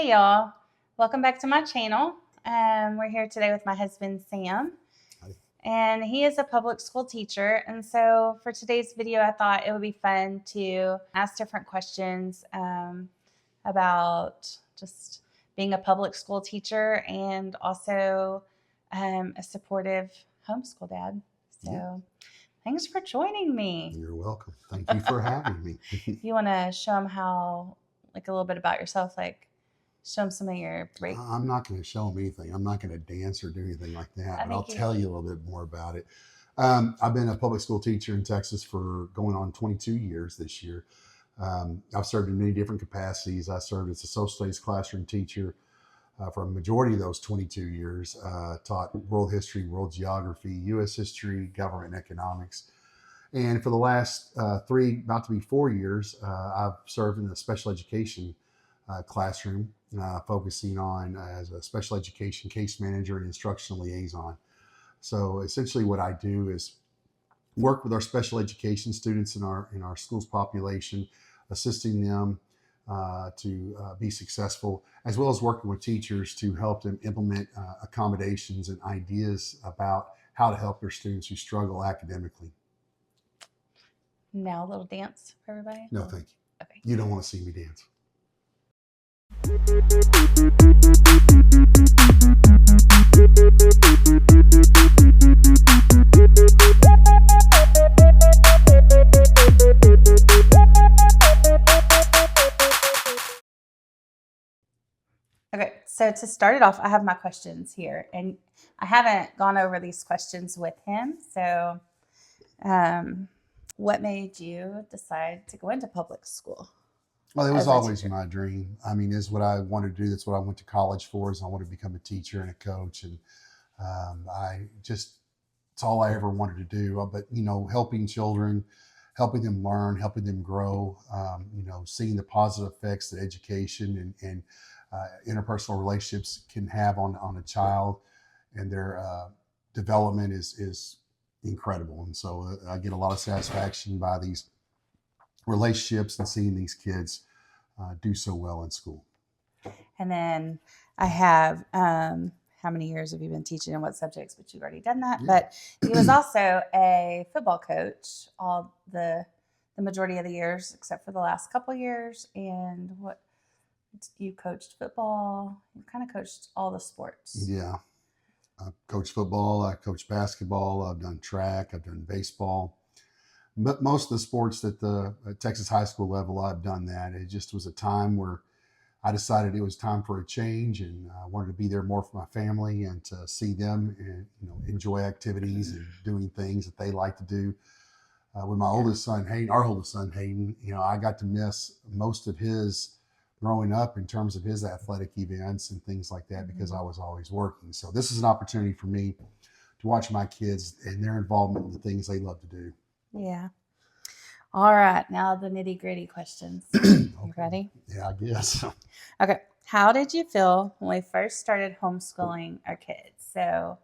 Hey y'all, welcome back to my channel. We're here today with my husband Sam. Hi. And he is a public school teacher. And so for today's video, I thought it would be fun to ask different questions about just being a public school teacher and also a supportive homeschool dad. So thanks for joining me. You're welcome. Thank you for having me. You want to show them a little bit about yourself, show them some of your break. I'm not going to show them anything. I'm not going to dance or do anything like that, but I'll tell you a little bit more about it. I've been a public school teacher in Texas for going on 22 years this year. I've served in many different capacities. I served as a social studies classroom teacher for a majority of those 22 years, taught world history, world geography, U.S. history, government, and economics. And for the last 3, about to be 4 years, I've served in the special education classroom, focusing on as a special education case manager and instructional liaison. So essentially what I do is work with our special education students in our schools population, assisting them to be successful, as well as working with teachers to help them implement accommodations and ideas about how to help their students who struggle academically. Now a little dance for everybody? No, thank you. Okay. You don't want to see me dance. Okay, so to start it off, I have my questions here, and I haven't gone over these questions with him. So, what made you decide to go into public school? Well, it was always my dream. I mean, it's what I wanted to do. That's what I went to college for, is I wanted to become a teacher and a coach. And it's all I ever wanted to do. But, helping children, helping them learn, helping them grow, seeing the positive effects that education and interpersonal relationships can have on a child and their development is incredible. And so I get a lot of satisfaction by these relationships and seeing these kids do so well in school. And then I have, how many years have you been teaching and what subjects? But you've already done that. Yeah. But he was also a football coach all the majority of the years, except for the last couple of years. And what you coached football? You kind of coached all the sports. Yeah, I coached football. I coached basketball. I've done track. I've done baseball. But most of the sports at the Texas high school level, I've done that. It just was a time where I decided it was time for a change, and I wanted to be there more for my family and to see them and enjoy activities and doing things that they like to do. With my oldest son, Hayden, our oldest son, Hayden, I got to miss most of his growing up in terms of his athletic events and things like that because I was always working. So this is an opportunity for me to watch my kids and their involvement in the things they love to do. Yeah. All right. Now the nitty gritty questions. You ready? Yeah, I guess. Okay. How did you feel when we first started homeschooling our kids? So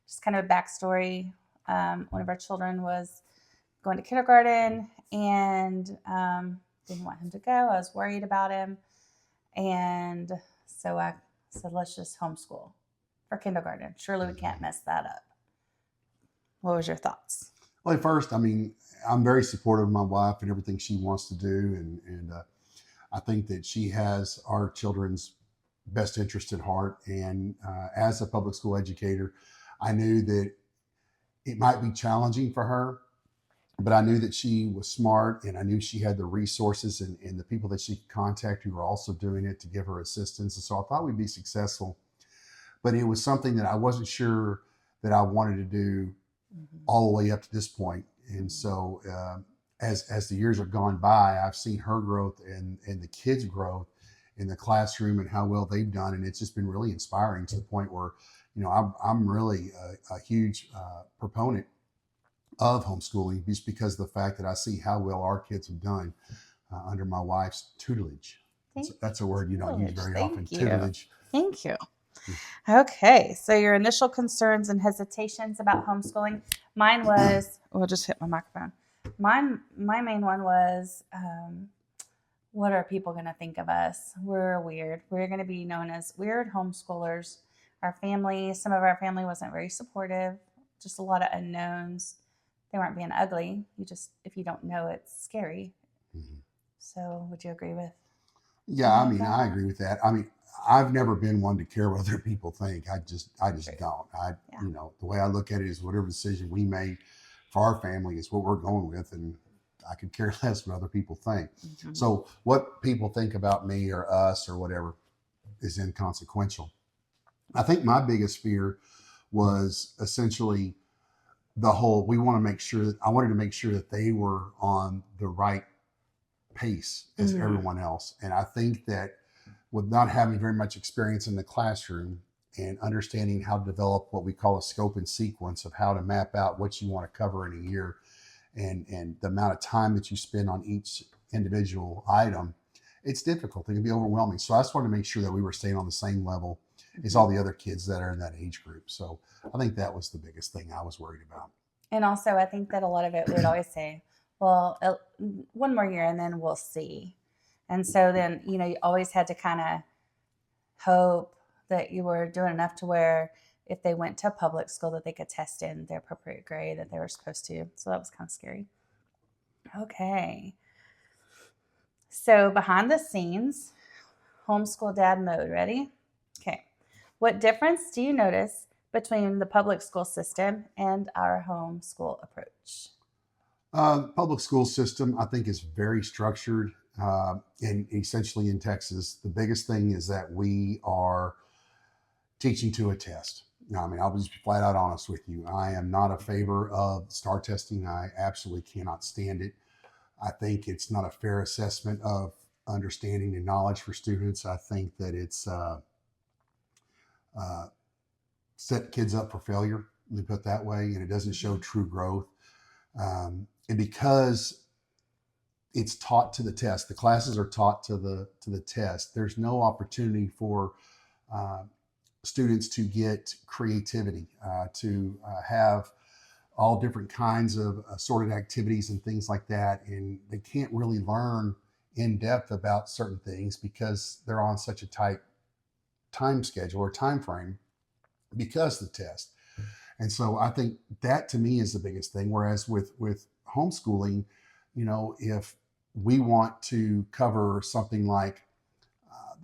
just kind of a backstory. One of our children was going to kindergarten and didn't want him to go. I was worried about him. And so I said, let's just homeschool for kindergarten. Surely we can't mess that up. What was your thoughts? Well, at first, I'm very supportive of my wife and everything she wants to do. And I think that she has our children's best interest at heart. And as a public school educator, I knew that it might be challenging for her, but I knew that she was smart and I knew she had the resources and the people that she could contact who were also doing it to give her assistance. And so I thought we'd be successful, but it was something that I wasn't sure that I wanted to do all the way up to this point. And so as the years have gone by, I've seen her growth and the kids' growth in the classroom and how well they've done. And it's just been really inspiring to the point where, I'm really a huge proponent of homeschooling just because of the fact that I see how well our kids have done under my wife's tutelage. That's a word you don't use very often. Tutelage. Thank you. Okay, so your initial concerns and hesitations about homeschooling. Mine was, just hit my microphone. My main one was, what are people going to think of us? We're weird. We're going to be known as weird homeschoolers. Our family, some of our family wasn't very supportive, just a lot of unknowns. They weren't being ugly. You just, if you don't know, it's scary. Mhm. So, would you agree with Yeah, any I of mean, I that? agree with that. I mean, I've never been one to care what other people think. I just True. don't. Yeah. The way I look at it is whatever decision we make for our family is what we're going with, and I could care less what other people think. Mm-hmm. So, what people think about me or us or whatever is inconsequential. I think my biggest fear was essentially the whole. We want to make sure that I wanted to make sure that they were on the right pace as Mm-hmm. everyone else, and I think that with not having very much experience in the classroom and understanding how to develop what we call a scope and sequence of how to map out what you want to cover in a year and the amount of time that you spend on each individual item, it's difficult. It can be overwhelming. So I just wanted to make sure that we were staying on the same level as Mm-hmm. all the other kids that are in that age group. So I think that was the biggest thing I was worried about. And also, I think that a lot of it, we would always say, well, one more year and then we'll see. And so then, you always had to kind of hope that you were doing enough to where if they went to public school that they could test in their appropriate grade that they were supposed to. So that was kind of scary. Okay. So behind the scenes, homeschool dad mode. Ready? Okay. What difference do you notice between the public school system and our homeschool approach? Public school system, I think, is very structured. And essentially in Texas, the biggest thing is that we are teaching to a test. Now, I mean, I'll just be flat out honest with you. I am not a favor of star testing. I absolutely cannot stand it. I think it's not a fair assessment of understanding and knowledge for students. I think that it's uh, set kids up for failure, let me put it that way, and it doesn't show Mm-hmm. true growth. And because it's taught to the test, the classes are taught to the test. There's no opportunity for uh, students to get creativity, to have all different kinds of assorted activities and things like that. And they can't really learn in depth about certain things because they're on such a tight time schedule or time frame because of the test. And so I think that to me is the biggest thing. Whereas with homeschooling, if we want to cover something like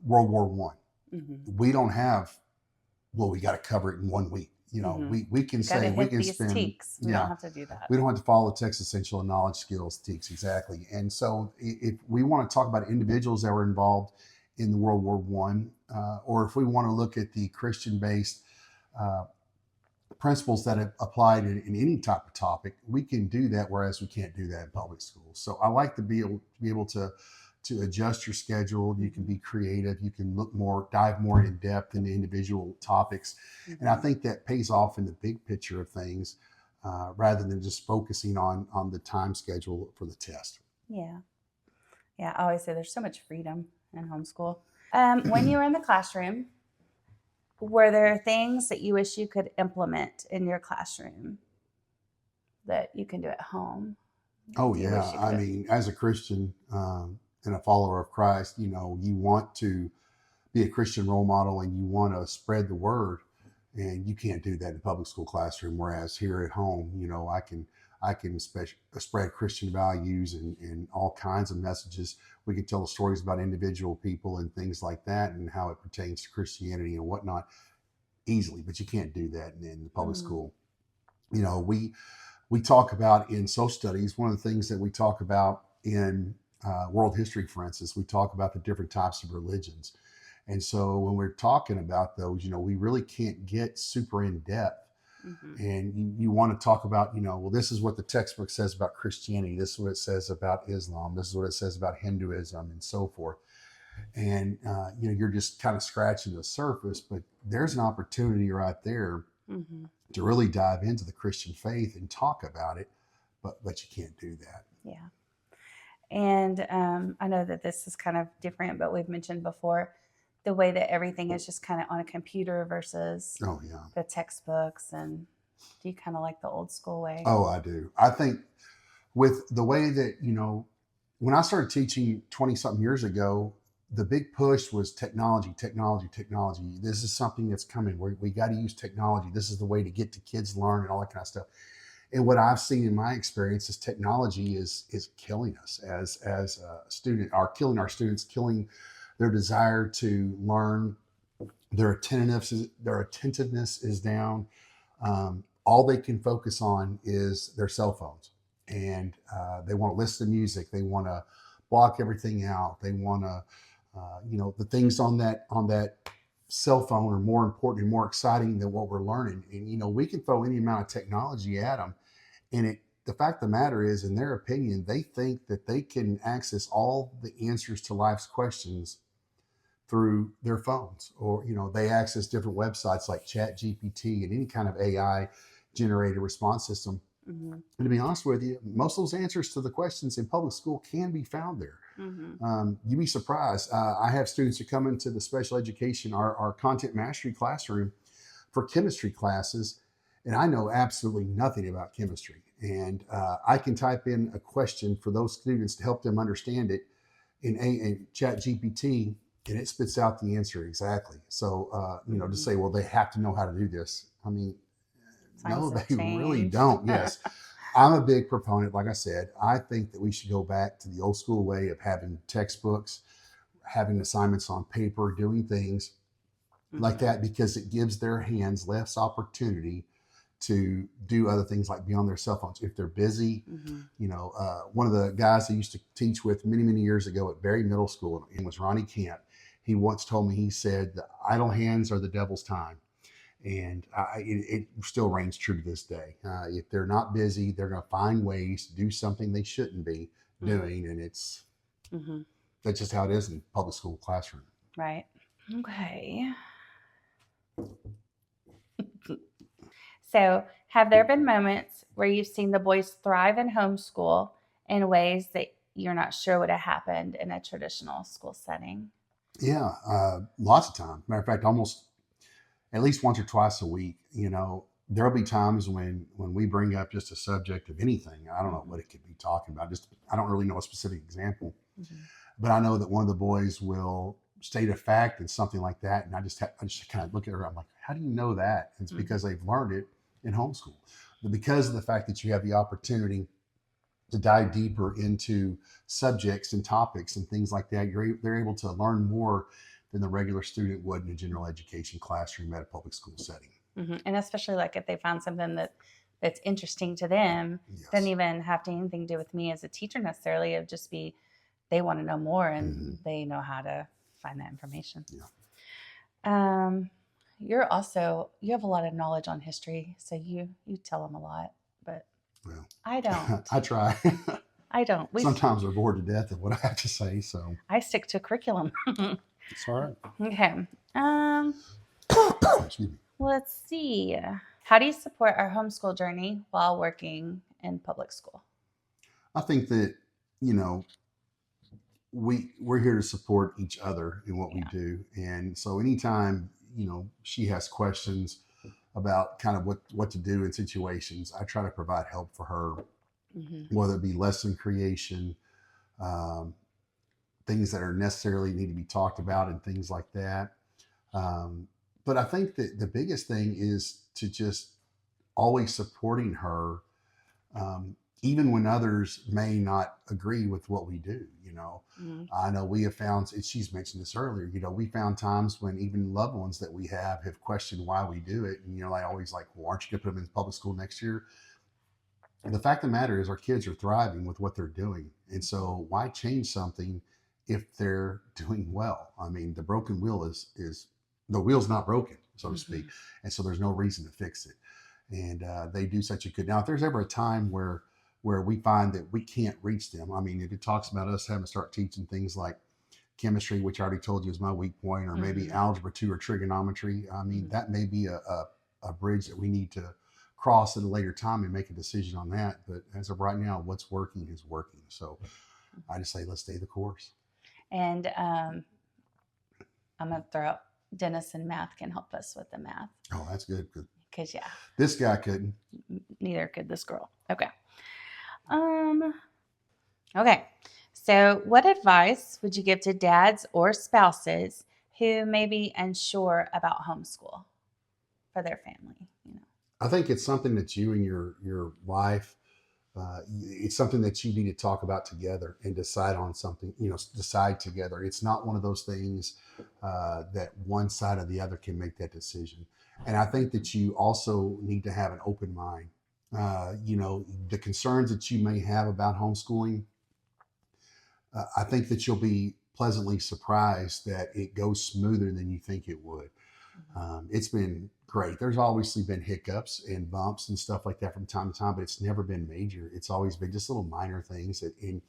World War One, Mm-hmm. we don't have, well, we got to cover it in 1 week. Mm-hmm. We can We got to say we hit can these spend, teaks. We don't yeah, have to do that. we don't have to follow the text essential and knowledge skills teaks exactly. And so if we want to talk about individuals that were involved in the World War One, or if we want to look at the Christian based uh, principles that have applied in any type of topic, we can do that, whereas we can't do that in public schools. So I like to be able to adjust your schedule. You can Mm-hmm. be creative. You can dive more in depth into individual topics, and I Mm-hmm. think that pays off in the big picture of things, rather than just focusing on the time schedule for the test. Yeah. Yeah. I always say there's so much freedom in homeschool. When you were in the classroom, were there things that you wish you could implement in your classroom that you can do at home? Oh Do you yeah, wish you I could have? mean, as a Christian and a follower of Christ, you want to be a Christian role model and you want to spread the word, and you can't do that in a public school classroom. Whereas here at home, I can spread Christian values and all kinds of messages. We can tell stories about individual people and things like that and how it pertains to Christianity and whatnot easily, but you can't do that in the public Mm, school. We talk about in social studies, one of the things that we talk about in world history, for instance, we talk about the different types of religions. And so when we're talking about those, we really can't get super in depth. mm-hmm. And you want to talk about, well, this is what the textbook says about Christianity. This is what it says about Islam. This is what it says about Hinduism and so forth. And, you're just kind of scratching the surface, but there's an opportunity right there Mm-hmm. to really dive into the Christian faith and talk about it, but you can't do that. Yeah. And I know that this is kind of different, but we've mentioned before the way that everything is just kind of on a computer versus Oh yeah. the textbooks. And do you kind of like the old school way? Oh, I do. I think with the way that when I started teaching 20 something years ago, the big push was technology, technology, technology. This is something that's coming. We got to use technology. This is the way to get to kids learn and all that kind of stuff. And what I've seen in my experience is technology is killing us as a student, or killing our students, killing their desire to learn. Their attentiveness is down. All they can focus on is their cell phones, and they want to listen to music. They want to block everything out. They want to, the things on that cell phone are more important and more exciting than what we're learning. And we can throw any amount of technology at them, and the fact of the matter is, in their opinion, they think that they can access all the answers to life's questions through their phones, or they access different websites like chat gpt and any kind of AI generated response system. Mm-hmm. And to be honest with you, most of those answers to the questions in public school can be found there. Mm-hmm. You'd be surprised. I have students who come into the special education, our content mastery classroom, for chemistry classes, and I know absolutely nothing about chemistry, and I can type in a question for those students to help them understand it in chat gpt, and it spits out the answer exactly. So, to say, well, they have to know how to do this. I mean, no, Times have they really changed. don't. Yes. I'm a big proponent. Like I said, I think that we should go back to the old school way of having textbooks, having assignments on paper, doing things like Mm-hmm. that, because it gives their hands less opportunity to do other things like be on their cell phones if they're busy. Mm-hmm. One of the guys I used to teach with many, many years ago at Berry Middle School, and was Ronnie Kent. He once told me, he said, the idle hands are the devil's time. And it still reigns true to this day. If they're not busy, they're going to find ways to do something they shouldn't be doing. And Mm-hmm. that's just how it is in public school classroom. Right. Okay. So, have there been moments where you've seen the boys thrive in homeschool in ways that you're not sure would have happened in a traditional school setting? Yeah, lots of time. Matter of fact, almost at least once or twice a week. There'll be times when we bring up just a subject of anything. I don't know what it could be talking about. Just I don't really know a specific example, Mm-hmm. but I know that one of the boys will state a fact and something like that, and I just kind of look at her. I'm like, how do you know that? And it's because they've learned it in homeschool. But because of the fact that you have the opportunity to dive deeper into subjects and topics and things like that, they're able to learn more than the regular student would in a general education classroom at a public school setting. Mm-hmm. And especially like if they found something that's interesting to them, Yes. doesn't even have to anything to do with me as a teacher necessarily. It'd just be they want to know more and they know how to find that information. Yeah. You have a lot of knowledge on history, so you tell them a lot, but Well, I don't. I try. I don't. Sometimes they're bored to death of what I have to say, so I stick to curriculum. it's all right. Okay. Excuse me. Let's see. How do you support our homeschool journey while working in public school? I think that, we're here to support each other in what we do. And so anytime, she has questions about kind of what to do in situations, I try to provide help for her, whether it be lesson creation, things that are necessarily need to be talked about and things like that. But I think that the biggest thing is to just always supporting her, even when others may not agree with what we do. I know we have found, she's mentioned this earlier, we found times when even loved ones that we have questioned why we do it. And, I always like, well, aren't you going to put them in public school next year? And the fact of the matter is our kids are thriving with what they're doing. And so why change something if they're doing well? I mean, the broken wheel is the wheel's not broken, so to speak. And so there's no reason to fix it. And they do such a good. Now, if there's ever a time where we find that we can't reach them, I mean, if it talks about us having to start teaching things like chemistry, which I already told you is my weak point, or maybe algebra 2 or trigonometry, I mean, that may be a bridge that we need to cross at a later time and make a decision on that. But as of right now, what's working is working. So I just say, let's stay the course. And I'm going to throw out Dennis in math can help us with the math. Oh, that's good. Because, this guy couldn't. Neither could this girl. Okay. Okay. So, what advice would you give to dads or spouses who may be unsure about homeschool for their family? I think it's something that you and your wife, it's something that you need to talk about together and decide on something. Decide together. It's not one of those things that one side or the other can make that decision. And I think that you also need to have an open mind. The concerns that you may have about homeschooling, I think that you'll be pleasantly surprised that it goes smoother than you think it would. It's been great. There's obviously been hiccups and bumps and stuff like that from time to time, but it's never been major. It's always been just little minor things. Even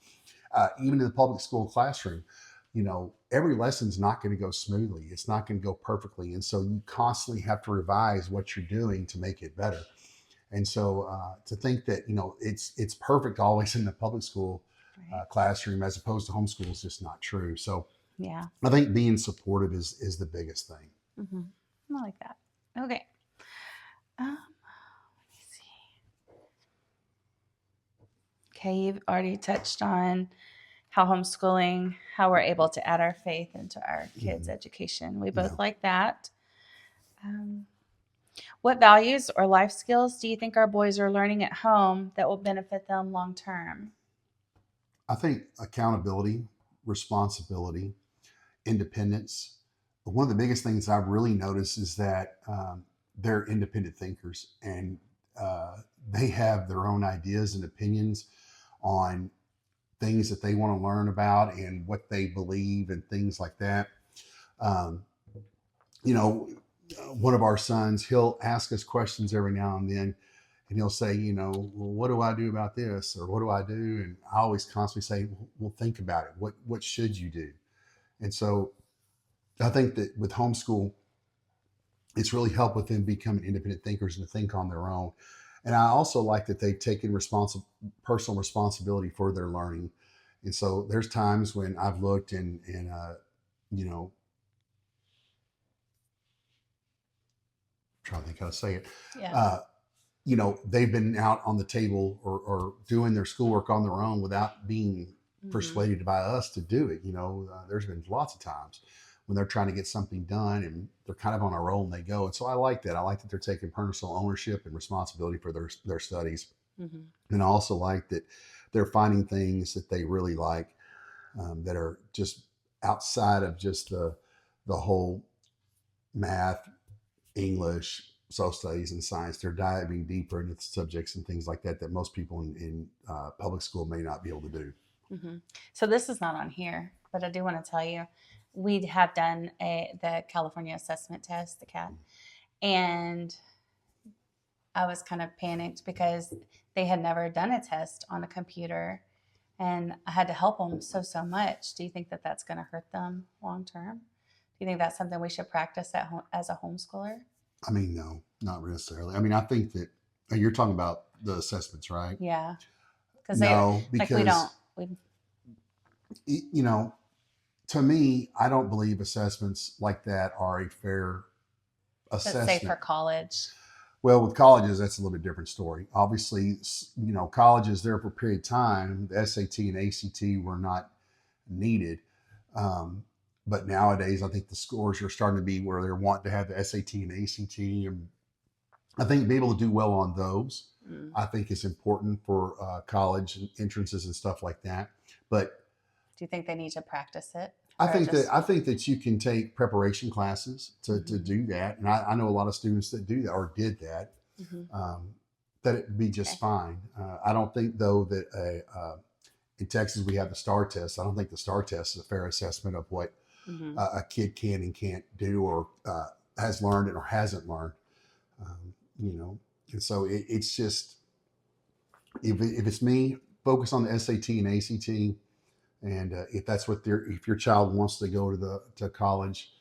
in the public school classroom, every lesson's not going to go smoothly. It's not going to go perfectly. And so you constantly have to revise what you're doing to make it better. And so to think that, it's perfect always in the public school classroom as opposed to homeschool is just not true. So Yeah. I think being supportive is the biggest thing. I like that. Okay. Let me see. Okay, you've already touched on how homeschooling, how we're able to add our faith into our kids' education. We both like that. What values or life skills do you think our boys are learning at home that will benefit them long term? I think accountability, responsibility, independence. But one of the biggest things I've really noticed is that they're independent thinkers and they have their own ideas and opinions on things that they want to learn about and what they believe and things like that. Um, one of our sons, he'll ask us questions every now and then, and he'll say, well, what do I do about this, or what do I do? And I always constantly say, well, think about it. What should you do? And so I think that with homeschool, it's really helped with them becoming independent thinkers and to think on their own. And I also like that they've taken personal responsibility for their learning. And so there's times when I've looked and trying to think how to say it. Yeah. They've been out on the table or doing their schoolwork on their own without being persuaded by us to do it. There's been lots of times when they're trying to get something done and they're kind of on a roll and they go. And so I like that. I like that they're taking personal ownership and responsibility for their studies. And I also like that they're finding things that they really like that are just outside of just the whole math, English, social studies, and science. They're diving deeper into subjects and things like that that most people in public school may not be able to do. So this is not on here, but I do want to tell you, we have done the California Assessment Test, the CAT, and I was kind of panicked because they had never done a test on a computer, and I had to help them so much. Do you think that that's going to hurt them long term? Do you think that's something we should practice at home as a homeschooler? I mean, no, not necessarily. I mean, I think that you're talking about the assessments, right? Yeah, because we don't. To me, I don't believe assessments like that are a fair assessment. Let's say for college. Well, with colleges, that's a little bit different story. Obviously, colleges there for a period of time, the SAT and ACT were not needed. But nowadays, I think the scores are starting to be where they're wanting to have the SAT and ACT. And I think being able to do well on those, I think is important for college entrances and stuff like that. But do you think they need to practice it? I think that you can take preparation classes to do that. And I know a lot of students that do that or did that, that it would be just fine. I don't think, though, that in Texas we have the STAR test. I don't think the STAR test is a fair assessment of what a kid can and can't do or has learned it or hasn't learned. And so it's just, if it's me, focus on the SAT and ACT. And if that's what if your child wants to go to college,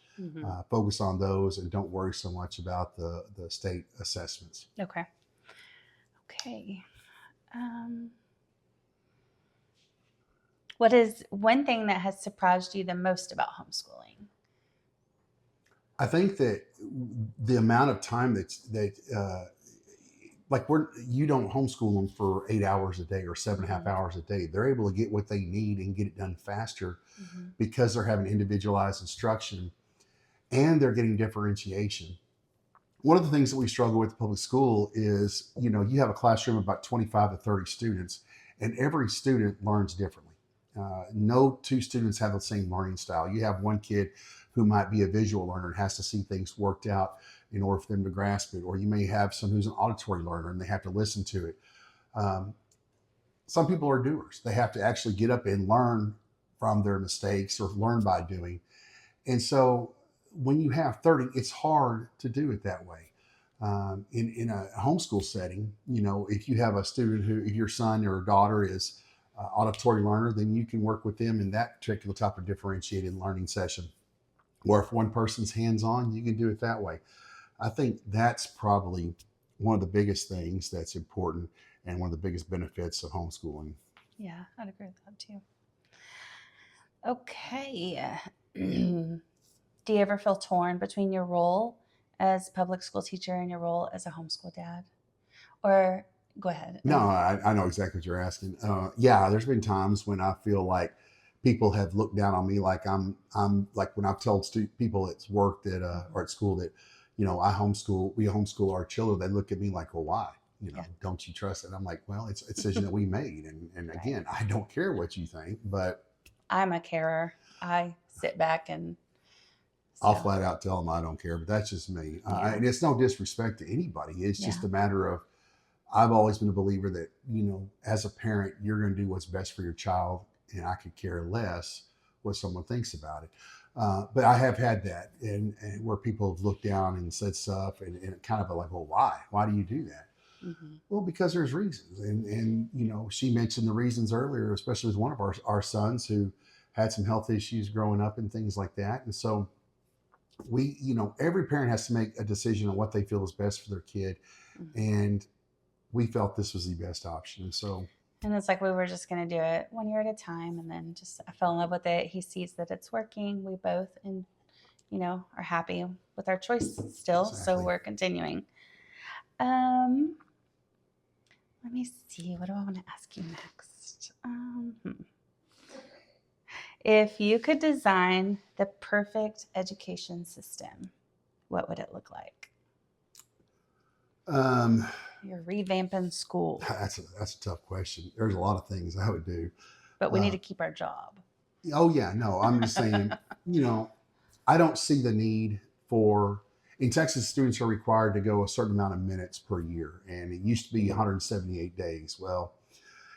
focus on those and don't worry so much about the state assessments. Okay. What is one thing that has surprised you the most about homeschooling? I think that the amount of time that like you don't homeschool them for 8 hours a day or 7.5 Mhm. hours a day. They're able to get what they need and get it done faster Mhm. because they're having individualized instruction and they're getting differentiation. One of the things that we struggle with in public school is, you have a classroom of about 25 to 30 students, and every student learns differently. No two students have the same learning style. You have one kid who might be a visual learner and has to see things worked out in order for them to grasp it, or you may have some who's an auditory learner and they have to listen to it. Um, some people are doers. They have to actually get up and learn from their mistakes or learn by doing. And so when you have 30, it's hard to do it that way. In a homeschool setting, if you have a student who, if your son or daughter is auditory learner, then you can work with them in that particular type of differentiated learning session. Or if one person's hands on, you can do it that way. I think that's probably one of the biggest things that's important and one of the biggest benefits of homeschooling. Yeah, I'd agree with that too. Okay. Do you ever feel torn between your role as public school teacher and your role as a homeschool dad? Or go ahead No, and I know exactly what you're asking. Yeah, there's been times when I feel like people have looked down on me, like I'm like when I've told people at work that Mhm. or at school that, we homeschool our children. They look at me like, well, why? Yeah, Don't you trust it? I'm like, well, it's a decision that we made, and right. again, I don't care what you think, but I'm a carer. I sit back and I'll so flat out tell them I don't care. But that's just me, yeah, and it's no disrespect to anybody. It's just yeah, a matter of I've always been a believer that, as a parent, you're going to do what's best for your child, and I could care less what someone thinks about it. But I have had that, and where people have looked down and said stuff, and kind of like, well, why? Why do you do that? hmm Well, because there's reasons, and she mentioned the reasons earlier, especially with one of our sons who had some health issues growing up and things like that, and so every parent has to make a decision on what they feel is best for their kid, hmm and we felt this was the best option. So And it's like we were just gonna do it 1 year at a time, and then just I fell in love with it. He sees that it's working. We both and are happy with our choice still, so exactly. we're continuing. Um, Let me see. What do I want to ask you next? If you could design the perfect education system, what would it look like? Um, You're revamping school, that's a tough question. There's a lot of things I would do. but we need Uh, to keep our job. oh yeah, no, I'm just saying. You know, I don't see the need for. In Texas, students are required to go a certain amount of minutes per year, and it used to be 178 days. Well,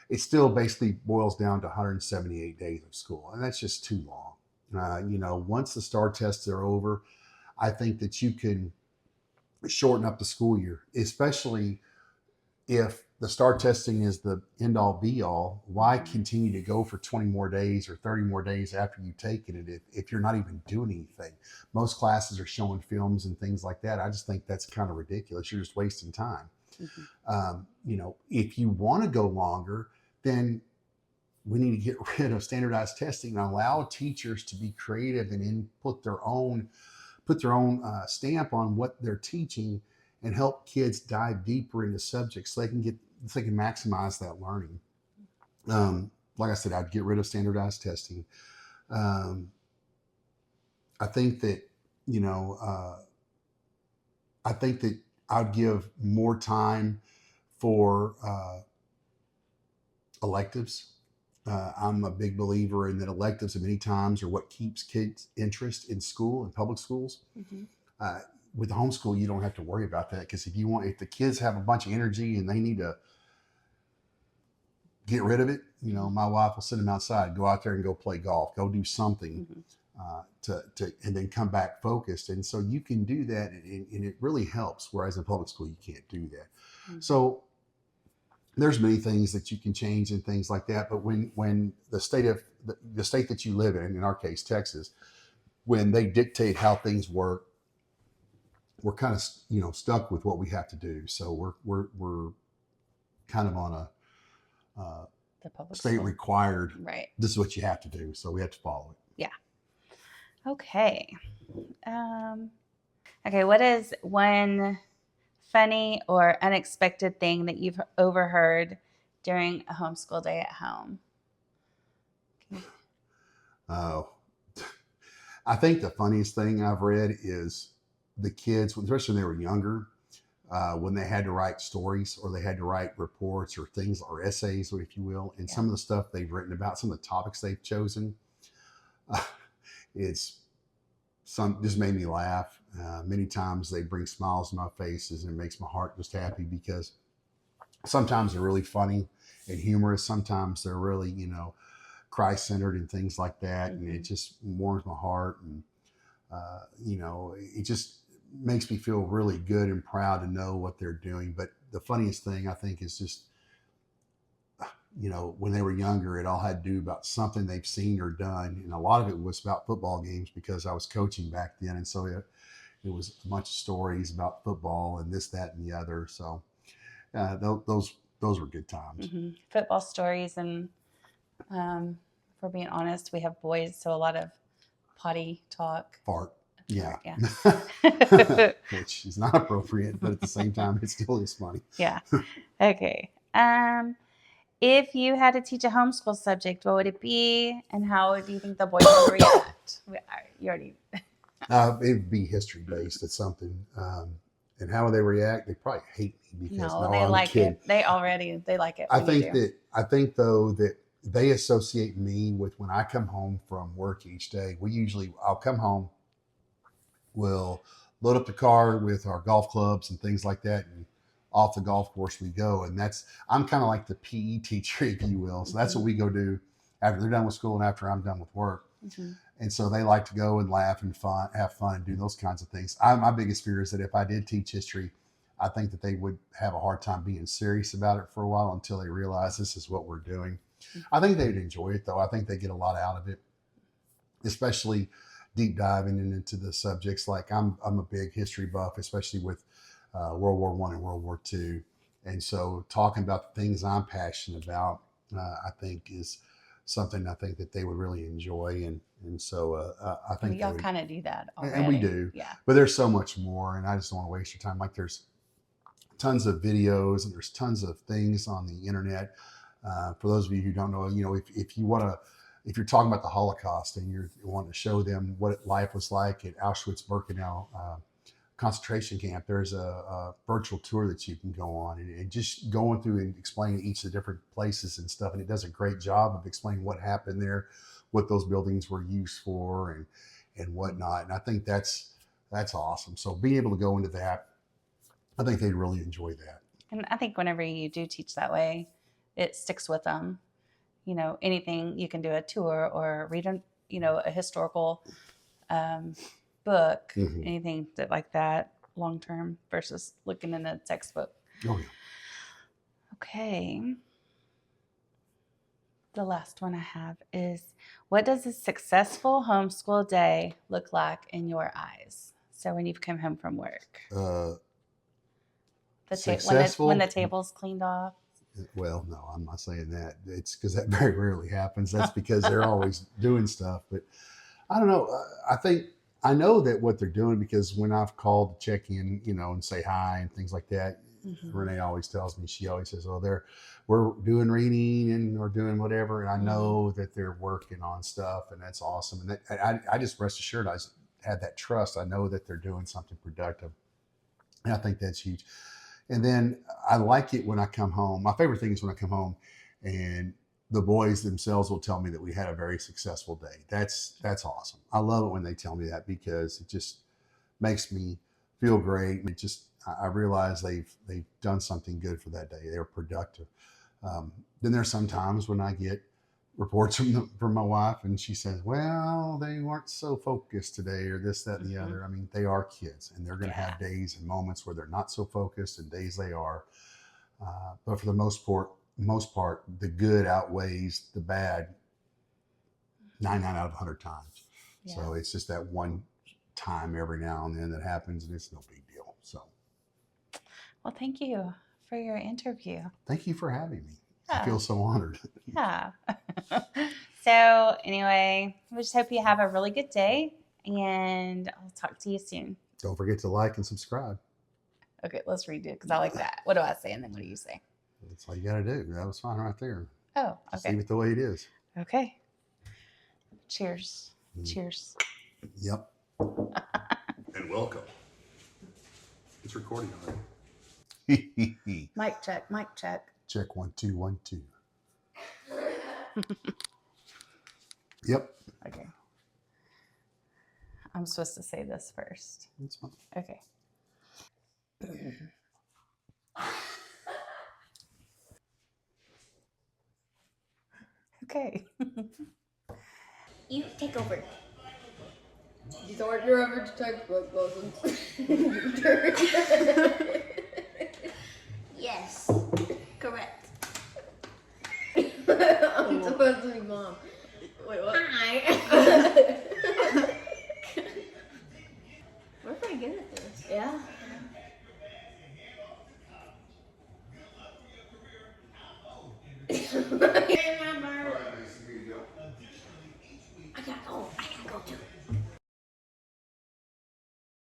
it still basically boils down to 178 days of school, and that's just too long. Once the STAR tests are over, I think that you can shorten up the school year, especially if the STAR testing is the end all be all. Why Mhm. continue to go for 20 more days or 30 more days after you've taken it if you're not even doing anything? Most classes are showing films and things like that. I just think that's kind of ridiculous. You're just wasting time. Mhm. If you want to go longer, then we need to get rid of standardized testing and allow teachers to be creative and put their own stamp on what they're teaching and help kids dive deeper into subjects so they can maximize that learning. Like I said, I'd get rid of standardized testing. Um, I think that you know I think that I'd give more time for electives. I'm a big believer in that electives many times are what keeps kids' interest in school and public schools. Mhm. uh, with homeschool, you don't have to worry about that because if the kids have a bunch of energy and they need to get rid of it, Mhm. my wife will send them outside, go out there and go play golf, go do something Mhm. and then come back focused. And so you can do that, and it really helps. Whereas in public school, you can't do that. Mhm. So there's many things that you can change and things like that. But when the state that you live in our case, Texas, when they dictate how things work, we're kind of stuck with what we have to do. So we're kind of on a The public state school. required. Right. This is what you have to do, so we have to follow it. Yeah. Okay. Um, okay. What is one funny or unexpected thing that you've overheard during a homeschool day at home? Oh, I think the funniest thing I've read is the kids, especially when they were younger, when they had to write stories or they had to write reports or things or essays, if you will, and Yeah. some of the stuff they've written about, some of the topics they've chosen, uh, it's some just made me laugh. Many times they bring smiles to my faces and it makes my heart just happy because sometimes they're really funny and humorous. Sometimes they're really, Christ centered and things like that. And it just warms my heart. And, it just makes me feel really good and proud to know what they're doing. But the funniest thing I think is just, when they were younger, it all had to do about something they've seen or done. And a lot of it was about football games because I was coaching back then. And so it was a bunch of stories about football and this, that, and the other. So those were good times. Football stories. And if we're being honest, we have boys, so a lot of potty talk. Fart. Yeah. Yeah. Which is not appropriate, but at the same time, it still is funny. Yeah. Okay. If you had to teach a homeschool subject, what would it be, and how do you think the boys would react? You already. It would be history based. It's something, and how would they react? They probably hate me because No, they like it. They like it. I think though that they associate me with when I come home from work each day. I'll come home, we'll load up the car with our golf clubs and things like that, and off the golf course we go. And I'm kind of like the PE teacher, if you will. So that's what we go do after they're done with school and after I'm done with work. And so they like to go and laugh and have fun and do those kinds of things. My biggest fear is that if I did teach history, I think that they would have a hard time being serious about it for a while until they realize this is what we're doing. I think they'd enjoy it though. I think they get a lot out of it, especially deep diving into the subjects. Like I'm a big history buff, especially with World War I and World War II. And so talking about the things I'm passionate about, I think is something I think that they would really enjoy. And so I think y'all kind of do that already. And we do. Yeah. But there's so much more, and I just don't want to waste your time. Like there's tons of videos and there's tons of things on the internet. For those of you who don't know, if you're talking about the Holocaust and you want to show them what life was like at Auschwitz-Birkenau concentration camp, there's a virtual tour that you can go on and just going through and explaining each of the different places and stuff. And it does a great job of explaining what happened there, what those buildings were used for and whatnot. And I think that's awesome. So being able to go into that, I think they'd really enjoy that. And I think whenever you do teach that way, it sticks with them. Anything you can do a tour or read a historical book, anything like that long term versus looking in a textbook. Oh, yeah. Okay. The last one I have is, what does a successful homeschool day look like in your eyes? So when you've come home from work, when the table's cleaned off. Well, no, I'm not saying that. It's because that very rarely happens. That's because they're always doing stuff. But I don't know. I know that what they're doing because when I've called to check in, and say hi and things like that, Renee always tells me, she always says, "Oh, we're doing reading and we're doing whatever." And I know that they're working on stuff, and that's awesome. And I just rest assured, I just had that trust. I know that they're doing something productive, and I think that's huge. And then I like it when I come home. My favorite thing is when I come home and the boys themselves will tell me that we had a very successful day. That's awesome. I love it when they tell me that because it just makes me feel great. And I realize they've done something good for that day. They were productive. Then there's some times when I get reports from my wife and she says, "Well, they weren't so focused today," or this, that, and the other. I mean, they are kids and they're going to have days and moments where they're not so focused and days they are. But for the most part, the good outweighs the bad 99 out of 100 times. Yeah. So it's just that one time every now and then that happens and it's no big deal. So. Well, thank you for your interview. Thank you for having me. Yeah. I feel so honored. Yeah. So anyway, we just hope you have a really good day and I'll talk to you soon. Don't forget to like and subscribe. Okay, let's redo it because I like that. What do I say? And then what do you say? That's all you got to do. That was fine right there. Oh, Just okay. leave it the way it is. Okay. Cheers. Cheers. Yep. And welcome. It's recording already. Mic check. Mic check. Check 1 2 1 2. Yep. Okay. I'm supposed to say this first. That's fine. Okay. Okay. You take over. These aren't your average textbook lessons. Yes. Correct. I'm supposed to be mom. Wait, what? Hi. We're pretty good at this. Yeah.